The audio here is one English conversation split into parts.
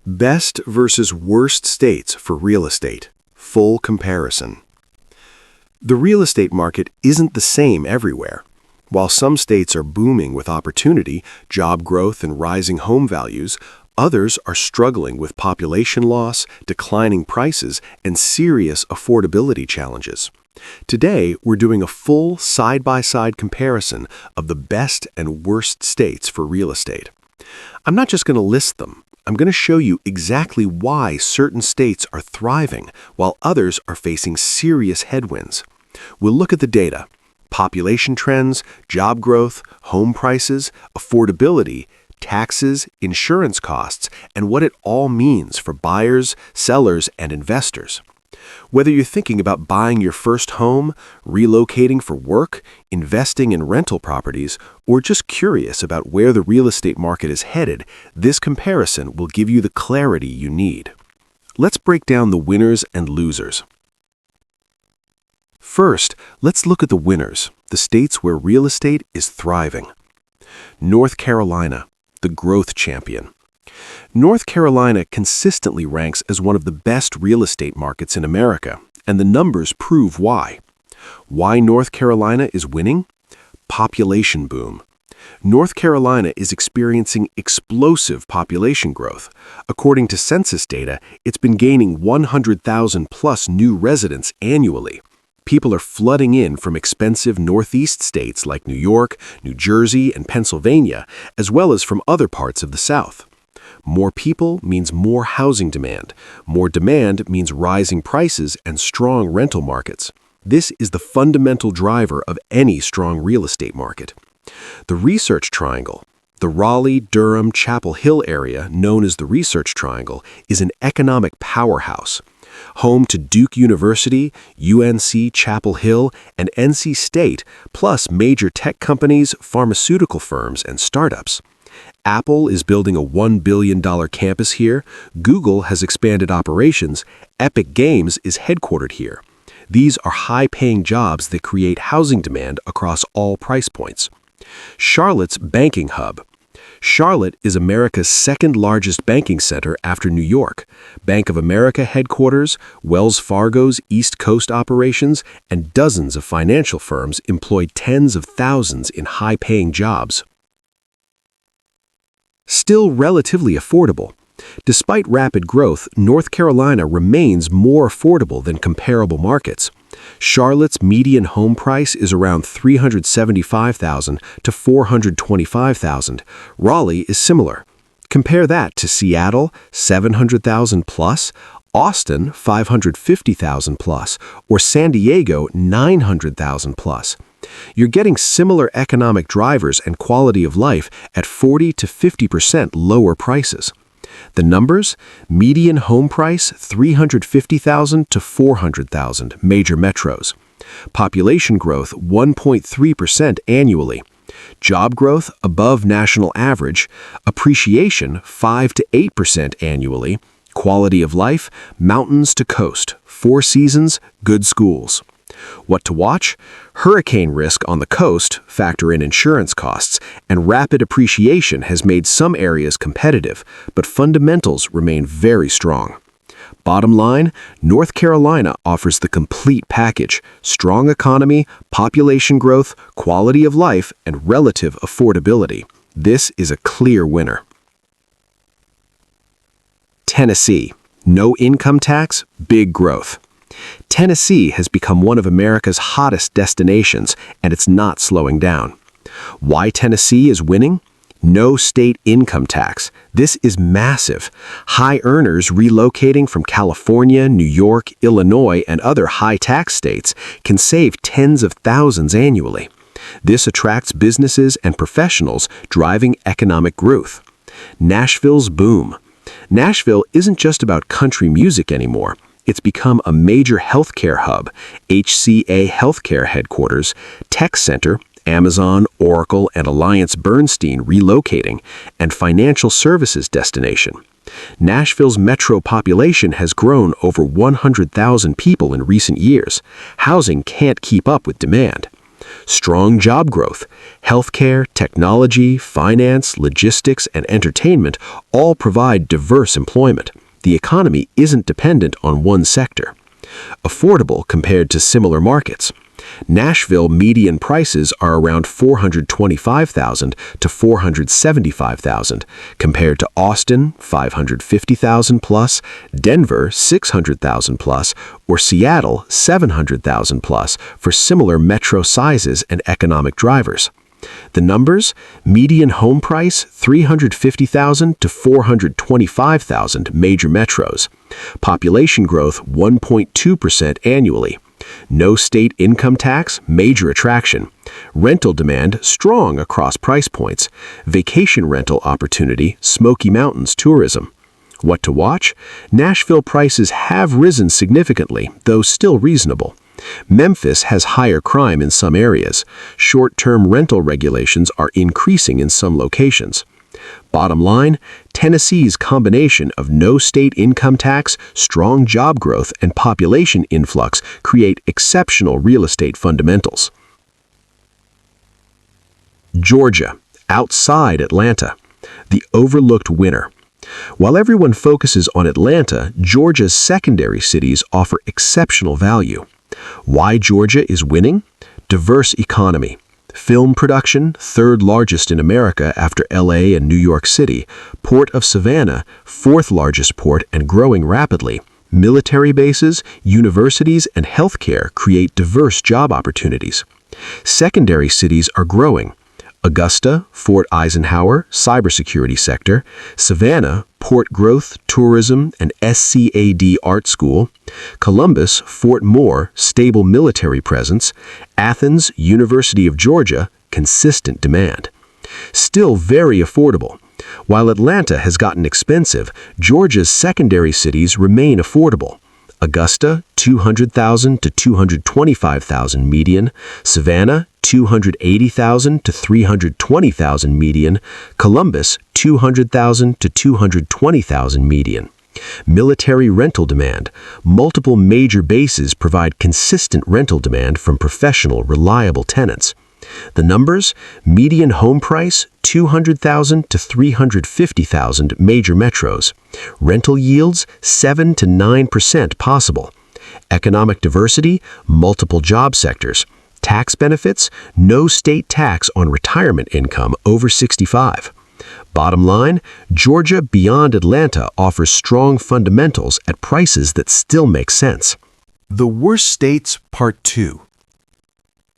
Best versus worst states for real estate. Full comparison. The real estate market isn't the same everywhere. While some states are booming with opportunity, job growth, and rising home values, others are struggling with population loss, declining prices, and serious affordability challenges. Today, we're doing a full side-by-side comparison of the best and worst states for real estate. I'm not just going to list them. I'm going to show you exactly why certain states are thriving while others are facing serious headwinds. We'll look at the data, population trends, job growth, home prices, affordability, taxes, insurance costs, and what it all means for buyers, sellers, and investors. Whether you're thinking about buying your first home, relocating for work, investing in rental properties, or just curious about where the real estate market is headed, this comparison will give you the clarity you need. Let's break down the winners and losers. First, let's look at the winners, the states where real estate is thriving. North Carolina, the growth champion. North Carolina consistently ranks as one of the best real estate markets in America, and the numbers prove why. Why North Carolina is winning? Population boom. North Carolina is experiencing explosive population growth. According to census data, it's been gaining 100,000 plus new residents annually. People are flooding in from expensive Northeast states like New York, New Jersey, and Pennsylvania, as well as from other parts of the South. More people means more housing demand. More demand means rising prices and strong rental markets. This is the fundamental driver of any strong real estate market. The Research Triangle, the Raleigh, Durham, Chapel Hill area known as the Research Triangle, is an economic powerhouse. Home to Duke University, UNC Chapel Hill, and NC State, plus major tech companies, pharmaceutical firms, and startups. Apple is building a $1 billion campus here, Google has expanded operations, Epic Games is headquartered here. These are high-paying jobs that create housing demand across all price points. Charlotte's banking hub. Charlotte is America's second-largest banking center after New York. Bank of America headquarters, Wells Fargo's East Coast operations, and dozens of financial firms employ tens of thousands in high-paying jobs. Still relatively affordable. Despite rapid growth, North Carolina remains more affordable than comparable markets. Charlotte's median home price is around $375,000 to $425,000. Raleigh is similar. Compare that to Seattle, $700,000 plus, Austin, $550,000 plus, or San Diego, $900,000 plus. You're getting similar economic drivers and quality of life at 40 to 50% lower prices. The numbers? Median home price, $350,000 to $400,000, major metros. Population growth, 1.3% annually. Job growth, above national average. Appreciation, 5 to 8% annually. Quality of life, mountains to coast. 4 seasons, good schools. What to watch? Hurricane risk on the coast, factor in insurance costs, and rapid appreciation has made some areas competitive, but fundamentals remain very strong. Bottom line, North Carolina offers the complete package: strong economy, population growth, quality of life, and relative affordability. This is a clear winner. Tennessee. No income tax, big growth. Tennessee has become one of America's hottest destinations, and it's not slowing down. Why Tennessee is winning? No state income tax. This is massive. High earners relocating from California, New York, Illinois, and other high-tax states can save tens of thousands annually. This attracts businesses and professionals, driving economic growth. Nashville's boom. Nashville isn't just about country music anymore. It's become a major healthcare hub, HCA Healthcare headquarters, tech center, Amazon, Oracle, and Alliance Bernstein relocating, and financial services destination. Nashville's metro population has grown over 100,000 people in recent years. Housing can't keep up with demand. Strong job growth, healthcare, technology, finance, logistics, and entertainment all provide diverse employment. The economy isn't dependent on one sector. Affordable compared to similar markets. Nashville median prices are around $425,000 to $475,000, compared to Austin $550,000 plus, Denver $600,000 plus, or Seattle $700,000 plus for similar metro sizes and economic drivers. The numbers: median home price $350,000 to $425,000 major metros. Population growth 1.2% annually. No state income tax, major attraction. Rental demand strong across price points. Vacation rental opportunity, Smoky Mountains tourism. What to watch? Nashville prices have risen significantly, though still reasonable. Memphis has higher crime in some areas. Short-term rental regulations are increasing in some locations. Bottom line, Tennessee's combination of no state income tax, strong job growth, and population influx create exceptional real estate fundamentals. Georgia, outside Atlanta, the overlooked winner. While everyone focuses on Atlanta, Georgia's secondary cities offer exceptional value. Why Georgia is winning? Diverse economy. Film production, third largest in America after LA and New York City. Port of Savannah, fourth largest port and growing rapidly. Military bases, universities, and healthcare create diverse job opportunities. Secondary cities are growing. Augusta, Fort Eisenhower, cybersecurity sector. Savannah, port growth, tourism, and SCAD art school. Columbus, Fort Moore, stable military presence. Athens, University of Georgia, consistent demand. Still very affordable. While Atlanta has gotten expensive, Georgia's secondary cities remain affordable. Augusta, $200,000 to $225,000 median. Savannah, $280,000 to $320,000 median. Columbus, $200,000 to $220,000 median. Military rental demand. Multiple major bases provide consistent rental demand from professional, reliable tenants. The numbers: median home price $200,000 to $350,000 major metros. Rental yields 7 to 9% possible. Economic diversity, multiple job sectors. Tax benefits, no state tax on retirement income over 65. Bottom line, Georgia beyond Atlanta offers strong fundamentals at prices that still make sense. The Worst States, Part 2.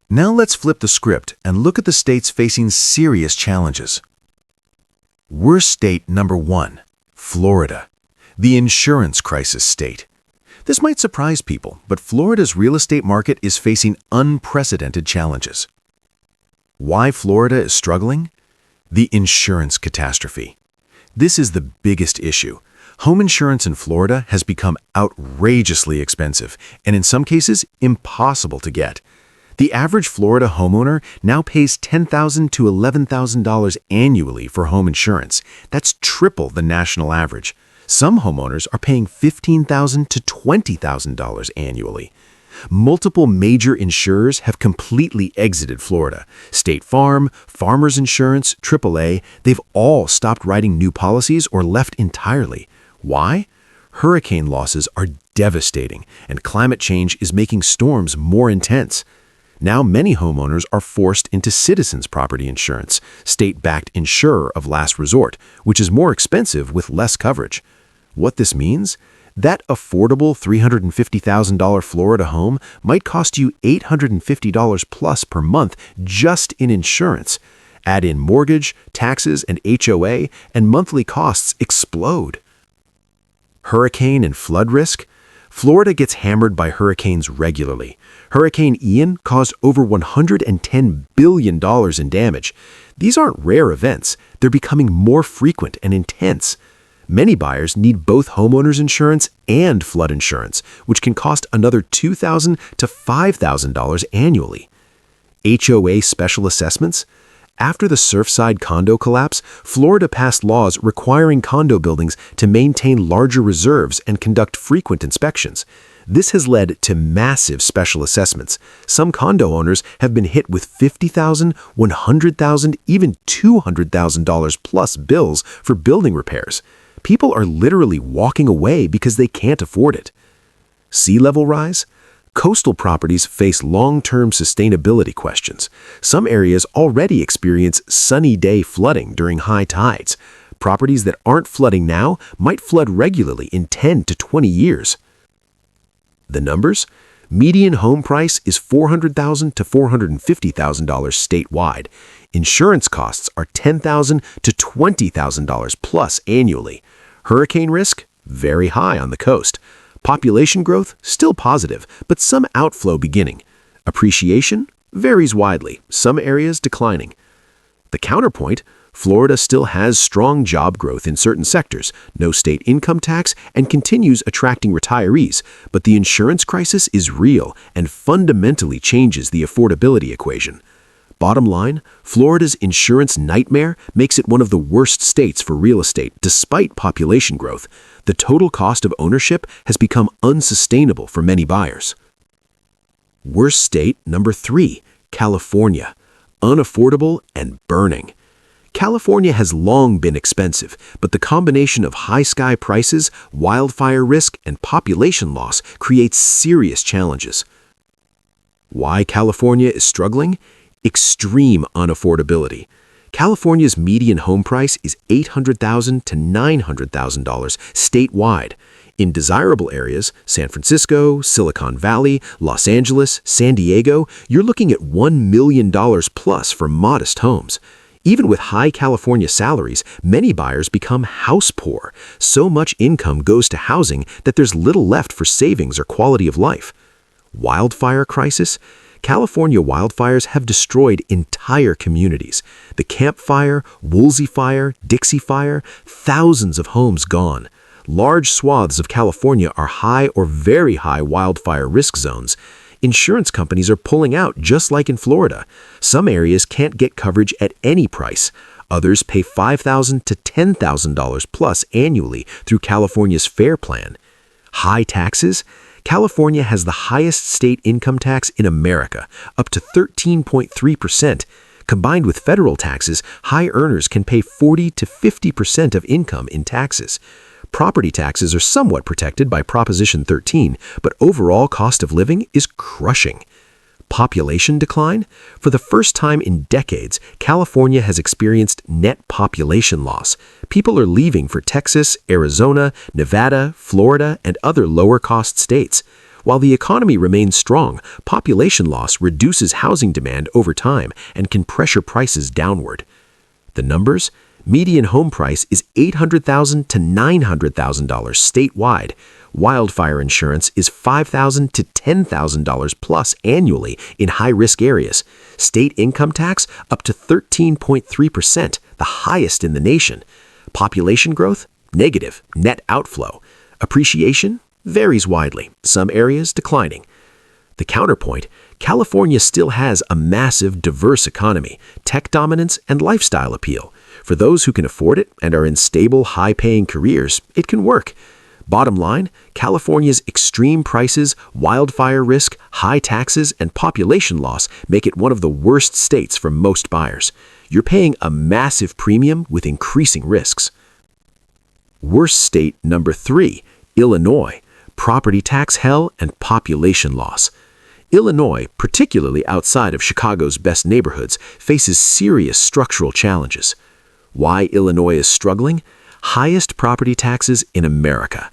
Now let's flip the script and look at the states facing serious challenges. Worst state number 1, Florida, the insurance crisis state. This might surprise people, but Florida's real estate market is facing unprecedented challenges. Why Florida is struggling? The insurance catastrophe. This is the biggest issue. Home insurance in Florida has become outrageously expensive and in some cases impossible to get. The average Florida homeowner now pays $10,000 to $11,000 annually for home insurance. That's triple the national average. Some homeowners are paying $15,000 to $20,000 annually. Multiple major insurers have completely exited Florida. State Farm, Farmers Insurance, AAA, they've all stopped writing new policies or left entirely. Why? Hurricane losses are devastating, and climate change is making storms more intense. Now many homeowners are forced into Citizens Property Insurance, state-backed insurer of last resort, which is more expensive with less coverage. What this means? That affordable $350,000 Florida home might cost you $850 plus per month just in insurance. Add in mortgage, taxes, and HOA, and monthly costs explode. Hurricane and flood risk? Florida gets hammered by hurricanes regularly. Hurricane Ian caused over $110 billion in damage. These aren't rare events. They're becoming more frequent and intense. Many buyers need both homeowners insurance and flood insurance, which can cost another $2,000 to $5,000 annually. HOA special assessments? After the Surfside condo collapse, Florida passed laws requiring condo buildings to maintain larger reserves and conduct frequent inspections. This has led to massive special assessments. Some condo owners have been hit with $50,000, $100,000, even $200,000 plus bills for building repairs. People are literally walking away because they can't afford it. Sea level rise? Coastal properties face long-term sustainability questions. Some areas already experience sunny day flooding during high tides. Properties that aren't flooding now might flood regularly in 10 to 20 years. The numbers? Median home price is $400,000 to $450,000 statewide. Insurance costs are $10,000 to $20,000 plus annually. Hurricane risk? Very high on the coast. Population growth? Still positive, but some outflow beginning. Appreciation? Varies widely, some areas declining. The counterpoint? Florida still has strong job growth in certain sectors, no state income tax, and continues attracting retirees, but the insurance crisis is real and fundamentally changes the affordability equation. Bottom line, Florida's insurance nightmare makes it one of the worst states for real estate despite population growth. The total cost of ownership has become unsustainable for many buyers. Worst state number 3, California. Unaffordable and burning. California has long been expensive, but the combination of high sky prices, wildfire risk, and population loss creates serious challenges. Why California is struggling? Extreme unaffordability. California's median home price is $800,000 to $900,000 statewide. In desirable areas, San Francisco, Silicon Valley, Los Angeles, San Diego, you're looking at $1 million plus for modest homes. Even with high California salaries, many buyers become house poor. So much income goes to housing that there's little left for savings or quality of life. Wildfire crisis? California wildfires have destroyed entire communities. The Camp Fire, Woolsey Fire, Dixie Fire, thousands of homes gone. Large swaths of California are high or very high wildfire risk zones. Insurance companies are pulling out just like in Florida. Some areas can't get coverage at any price. Others pay $5,000 to $10,000 plus annually through California's FAIR Plan. High taxes? California has the highest state income tax in America, up to 13.3%. Combined with federal taxes, high earners can pay 40 to 50% of income in taxes. Property taxes are somewhat protected by Proposition 13, but overall cost of living is crushing. Population decline? For the first time in decades, California has experienced net population loss. People are leaving for Texas, Arizona, Nevada, Florida, and other lower-cost states. While the economy remains strong, population loss reduces housing demand over time and can pressure prices downward. The numbers? Median home price is $800,000 to $900,000 statewide. Wildfire insurance is $5,000 to $10,000 plus annually in high-risk areas. State income tax up to 13.3%, the highest in the nation. Population growth? Negative, net outflow. Appreciation? Varies widely, some areas declining. The counterpoint, California still has a massive, diverse economy, tech dominance, and lifestyle appeal. For those who can afford it and are in stable, high-paying careers, it can work. Bottom line, California's extreme prices, wildfire risk, high taxes, and population loss make it one of the worst states for most buyers. You're paying a massive premium with increasing risks. Worst state number 3, Illinois. Property tax hell and population loss. Illinois, particularly outside of Chicago's best neighborhoods, faces serious structural challenges. Why Illinois is struggling? Highest property taxes in America.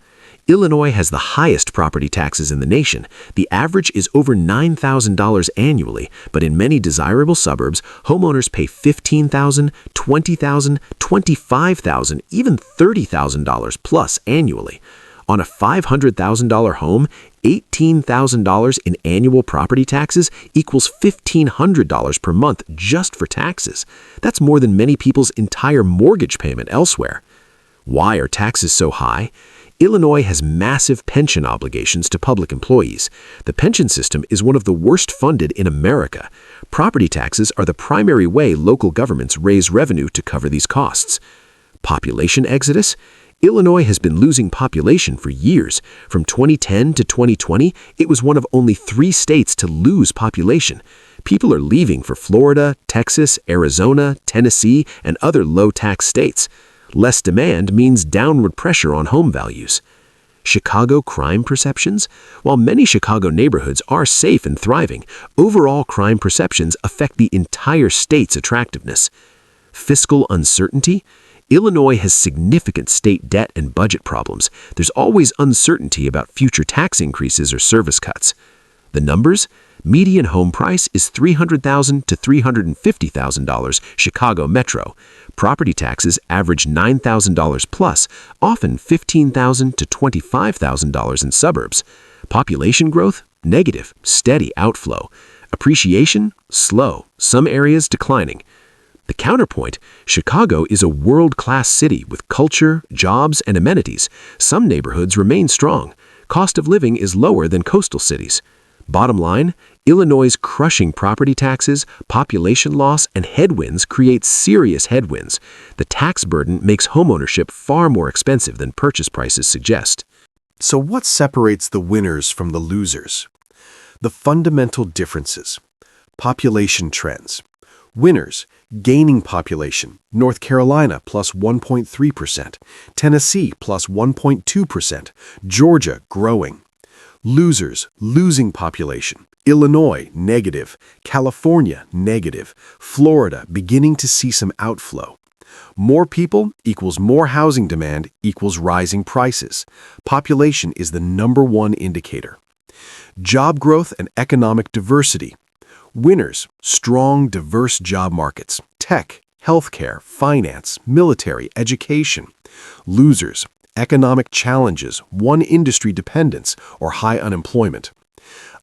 Illinois has the highest property taxes in the nation. The average is over $9,000 annually, but in many desirable suburbs, homeowners pay $15,000, $20,000, $25,000, even $30,000 plus annually. On a $500,000 home, $18,000 in annual property taxes equals $1,500 per month just for taxes. That's more than many people's entire mortgage payment elsewhere. Why are taxes so high? Illinois has massive pension obligations to public employees. The pension system is one of the worst funded in America. Property taxes are the primary way local governments raise revenue to cover these costs. Population exodus? Illinois has been losing population for years. From 2010 to 2020, it was one of only 3 states to lose population. People are leaving for Florida, Texas, Arizona, Tennessee, and other low-tax states. Less demand means downward pressure on home values. Chicago crime perceptions? While many Chicago neighborhoods are safe and thriving, overall crime perceptions affect the entire state's attractiveness. Fiscal uncertainty? Illinois has significant state debt and budget problems. There's always uncertainty about future tax increases or service cuts. The numbers? Median home price is $300,000 to $350,000 Chicago Metro. Property taxes average $9,000 plus, often $15,000 to $25,000 in suburbs. Population growth? Negative, steady outflow. Appreciation? Slow, some areas declining. The counterpoint, Chicago is a world-class city with culture, jobs, and amenities. Some neighborhoods remain strong. Cost of living is lower than coastal cities. Bottom line, Illinois' crushing property taxes, population loss, and headwinds create serious headwinds. The tax burden makes homeownership far more expensive than purchase prices suggest. So what separates the winners from the losers? The fundamental differences. Population trends. Winners, gaining population, North Carolina plus 1.3%, Tennessee plus 1.2%, Georgia growing. Losers, losing population, Illinois negative, California negative, Florida beginning to see some outflow. More people equals more housing demand equals rising prices. Population is the #1 indicator. Job growth and economic diversity. Winners, strong, diverse job markets, tech, healthcare, finance, military, education. Losers, economic challenges, one industry dependence, or high unemployment.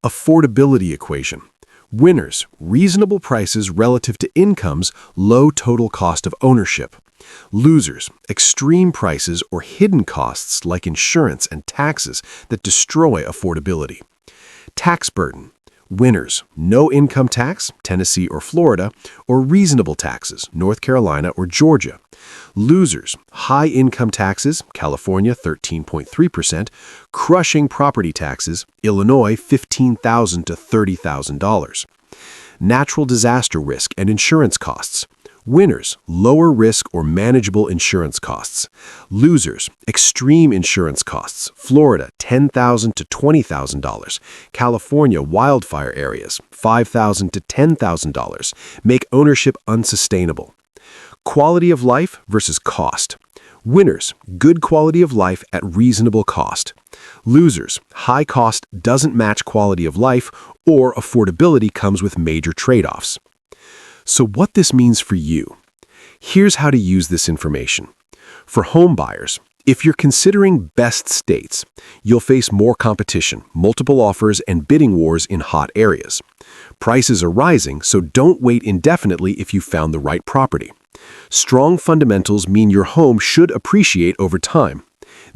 Affordability equation. Winners, reasonable prices relative to incomes, low total cost of ownership. Losers, extreme prices or hidden costs like insurance and taxes that destroy affordability. Tax burden. Winners, no income tax, Tennessee or Florida, or reasonable taxes, North Carolina or Georgia. Losers, high income taxes, California 13.3%, crushing property taxes, Illinois $15,000 to $30,000. Natural disaster risk and insurance costs. Winners, lower risk or manageable insurance costs. Losers, extreme insurance costs. Florida, $10,000 to $20,000. California wildfire areas, $5,000 to $10,000, make ownership unsustainable. Quality of life versus cost. Winners, good quality of life at reasonable cost. Losers, high cost doesn't match quality of life or affordability comes with major trade-offs. So what this means for you? Here's how to use this information. For home buyers, if you're considering best states, you'll face more competition, multiple offers, and bidding wars in hot areas. Prices are rising, so don't wait indefinitely if you found the right property. Strong fundamentals mean your home should appreciate over time.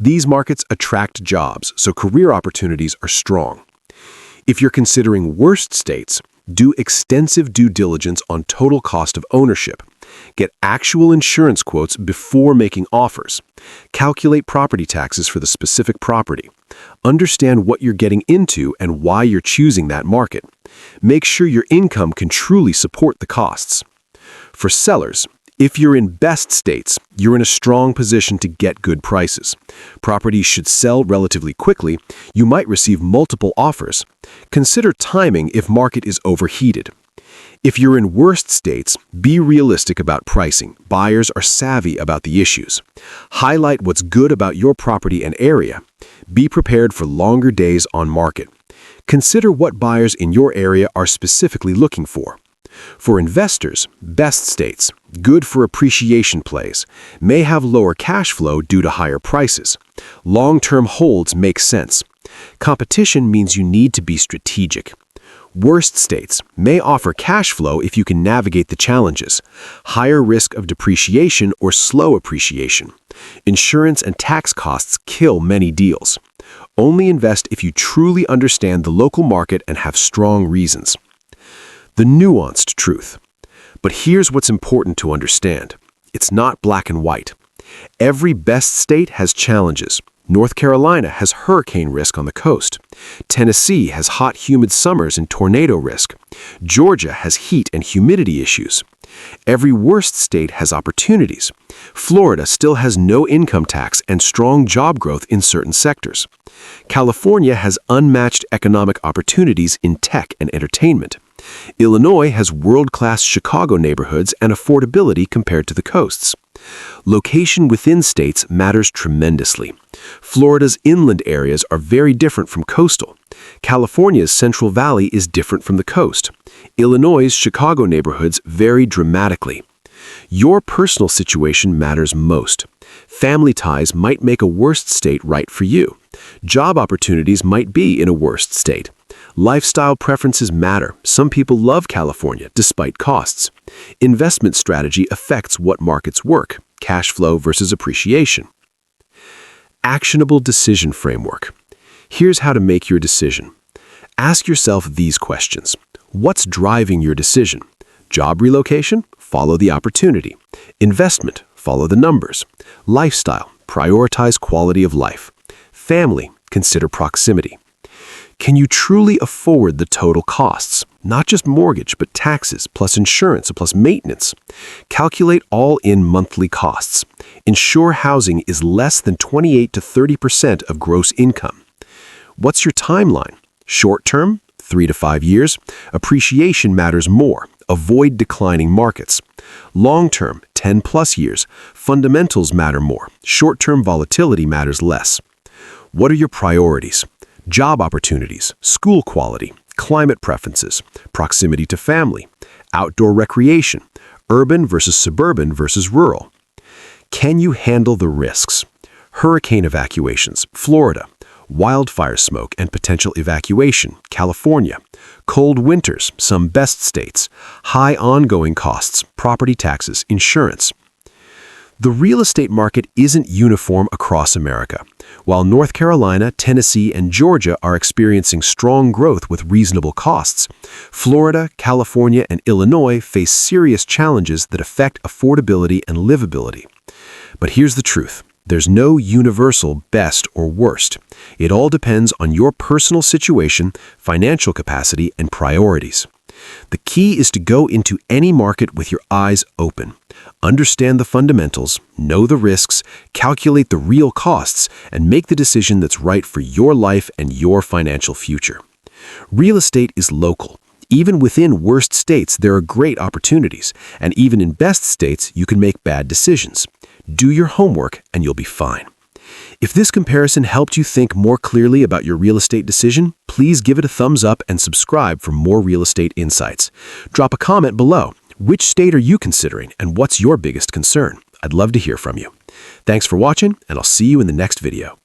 These markets attract jobs, so career opportunities are strong. If you're considering worst states, do extensive due diligence on total cost of ownership. Get actual insurance quotes before making offers. Calculate property taxes for the specific property. Understand what you're getting into and why you're choosing that market. Make sure your income can truly support the costs. For sellers, if you're in best states, you're in a strong position to get good prices. Properties should sell relatively quickly. You might receive multiple offers. Consider timing if market is overheated. If you're in worst states, be realistic about pricing. Buyers are savvy about the issues. Highlight what's good about your property and area. Be prepared for longer days on market. Consider what buyers in your area are specifically looking for. For investors, best states, good for appreciation plays, may have lower cash flow due to higher prices. Long-term holds make sense. Competition means you need to be strategic. Worst states may offer cash flow if you can navigate the challenges. Higher risk of depreciation or slow appreciation. Insurance and tax costs kill many deals. Only invest if you truly understand the local market and have strong reasons. The nuanced truth. But here's what's important to understand. It's not black and white. Every best state has challenges. North Carolina has hurricane risk on the coast. Tennessee has hot, humid summers and tornado risk. Georgia has heat and humidity issues. Every worst state has opportunities. Florida still has no income tax and strong job growth in certain sectors. California has unmatched economic opportunities in tech and entertainment. Illinois has world-class Chicago neighborhoods and affordability compared to the coasts. Location within states matters tremendously. Florida's inland areas are very different from coastal. California's Central Valley is different from the coast. Illinois' Chicago neighborhoods vary dramatically. Your personal situation matters most. Family ties might make a worst state right for you. Job opportunities might be in a worst state. Lifestyle preferences matter. Some people love California despite costs. Investment strategy affects what markets work, cash flow versus appreciation. Actionable decision framework. Here's how to make your decision. Ask yourself these questions. What's driving your decision? Job relocation? Follow the opportunity. Investment? Follow the numbers. Lifestyle? Prioritize quality of life. Family? Consider proximity. Can you truly afford the total costs? Not just mortgage, but taxes, plus insurance, plus maintenance. Calculate all-in monthly costs. Ensure housing is less than 28 to 30% of gross income. What's your timeline? Short-term, 3 to 5 years. Appreciation matters more. Avoid declining markets. Long-term, 10+ years. Fundamentals matter more. Short-term volatility matters less. What are your priorities? Job opportunities, school quality, climate preferences, proximity to family, outdoor recreation, urban versus suburban versus rural. Can you handle the risks? Hurricane evacuations, Florida. Wildfire smoke and potential evacuation, California. Cold winters, some best states. High ongoing costs, property taxes, insurance. The real estate market isn't uniform across America. While North Carolina, Tennessee, and Georgia are experiencing strong growth with reasonable costs, Florida, California, and Illinois face serious challenges that affect affordability and livability. But here's the truth. There's no universal best or worst. It all depends on your personal situation, financial capacity, and priorities. The key is to go into any market with your eyes open. Understand the fundamentals, know the risks, calculate the real costs, and make the decision that's right for your life and your financial future. Real estate is local. Even within worst states, there are great opportunities, and even in best states, you can make bad decisions. Do your homework and you'll be fine. If this comparison helped you think more clearly about your real estate decision, please give it a thumbs up and subscribe for more real estate insights. Drop a comment below. Which state are you considering and what's your biggest concern? I'd love to hear from you. Thanks for watching, and I'll see you in the next video.